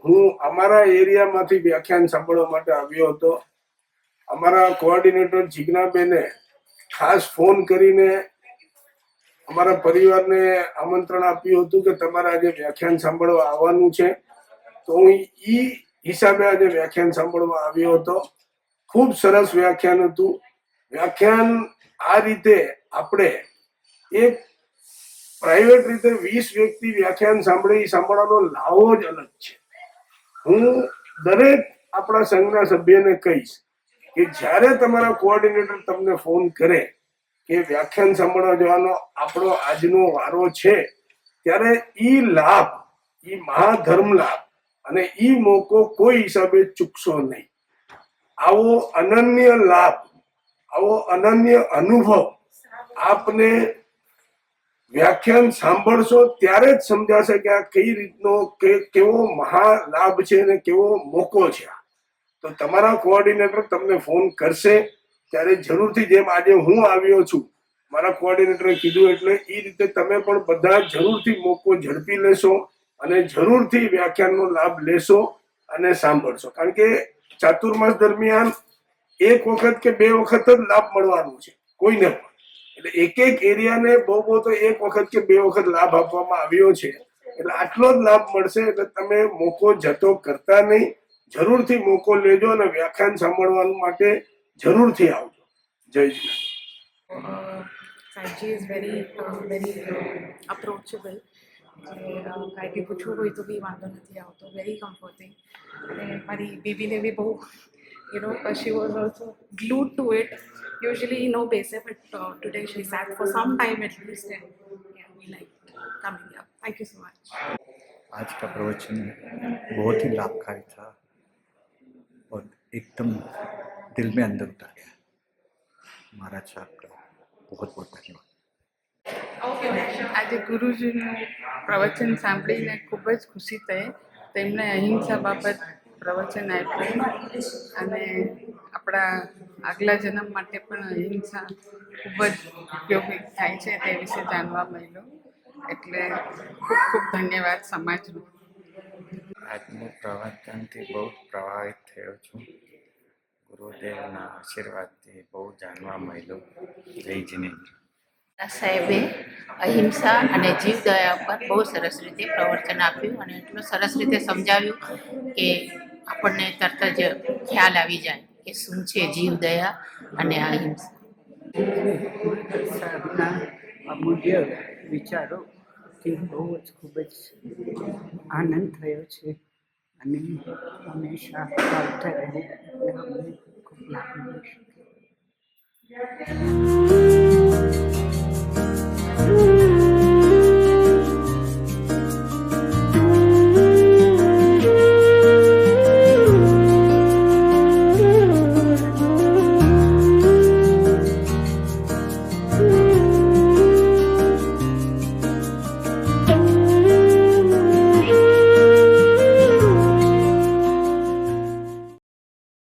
Speaker 3: હું અમારા એરિયામાંથી વ્યાખ્યાન સાંભળવા માટે આવ્યો હતો. અમારા કોઓર્ડિનેટર જીજ્ઞાબેને ખાસ ફોન કરીને અમારા પરિવારને આમંત્રણ આપ્યું હતું કે તમારે આજે વ્યાખ્યાન સાંભળવા આવવાનું છે. તો હું ઈ હિસાબે આજે વ્યાખ્યાન સાંભળવા આવ્યો હતો. ખૂબ સરસ વ્યાખ્યાન હતું. વ્યાખ્યાન આ રીતે આપણે એક પ્રાઇવેટ રીતે 20 વ્યક્તિ વ્યાખ્યાન સાંભળે, સાંભળવાનો લાવો જ અલગ છે. હું દરેક આપણા સંઘના સભ્યને કહીશ કે જ્યારે તમારા કોઓર્ડિનેટર તમને ફોન કરે કે વ્યાખ્યાન સાંભળવા જવાનો આપણો આજનો વારો છે, ત્યારે ઈ લાભ, ઈ મહાધર્મ લાભ અને ઈ મોકો કોઈ હિસાબે ચૂકશો નહીં. આવો અનન્ય લાભ, આવો અનન્ય અનુભવ આપને વ્યાખ્યાન સાંભળશો ત્યારે જ સમજાશે કે આ કઈ રીતનો કેવો મહાલાભ છે અને કેવો મોકો છે. તો તમારા કોઓર્ડિનેટર તમને ફોન કરશે ત્યારે જરૂરથી, જેમ આજે હું આવ્યો છું, મારા કોઓર્ડિનેટરે કીધું એટલે એ રીતે તમે પણ બધા જરૂરથી મોકો ઝડપી લેશો અને જરૂરથી વ્યાખ્યાનનો લાભ લેશો અને સાંભળશો. કારણ કે ચાતુર્માસ દરમિયાન એક વખત કે બે વખત જ લાભ મળવાનું છે કોઈને પણ. એટલે એક એક એરિયાને બહુ તો એક વખત કે બે વખત લાભ આપવામાં આવ્યો છે. એટલે આટલો જ લાભ મળશે. એટલે તમે મોકો જતો કરતા નહીં, જરૂરથી મોકો લેજો અને વ્યાખ્યાન સાંભળવા માટે જરૂરથી આવજો. જય શ્રી
Speaker 4: સાહેબજી ઇઝ વેરી અપ્રોચેબલ. કાંઈ બી પૂછવું હોય તો બી વાંધો નથી આવતો, વેરી કમ્ફર્ટિંગ. અને મારી બેબીને બી બહુ she was also glued to it. Usually no બેસે but today she sat for some time at least and we like coming up. Thank you so much.
Speaker 5: आज का प्रवचन बहुत ही लाभकारी था और एकदम दिल में अंदर उतर गया. महाराज साहब का बहुत बहुत धन्यवाद.
Speaker 4: આજે ગુરુજીનું પ્રવચન સાંભળીને ખૂબ જ ખુશી થઈ. તેમણે અહિંસા બાબત પ્રવચન આપ્યું અને આપણા આગલા જન્મ માટે પણ અહિંસા ખૂબ જ ઉપયોગી થાય છે તે વિશે જાણવા મળ્યું. એટલે ખૂબ ખૂબ ધન્યવાદ સમાજનો.
Speaker 5: આજનું પ્રવચનથી બહુ પ્રભાવિત થયો છું. ગુરુદેવના આશીર્વાદથી બહુ જાણવા મળ્યું. જય જિનેન્દ્ર.
Speaker 6: સાહેબે અહિંસા અને જીવદયા પર બહુ સરસ રીતે પ્રવચન આપ્યું અને એટલું સરસ રીતે સમજાવ્યું કે આપણને તરત જ ખ્યાલ આવી જાય કે શું છે જીવદયા અને અહિંસા.
Speaker 7: સાહેબના અમૂલ્ય વિચારોથી બહુ જ ખૂબ જ આનંદ થયો છે અને હંમેશા આવતા રહે એટલે અમને ખૂબ લાભ મળી શકે.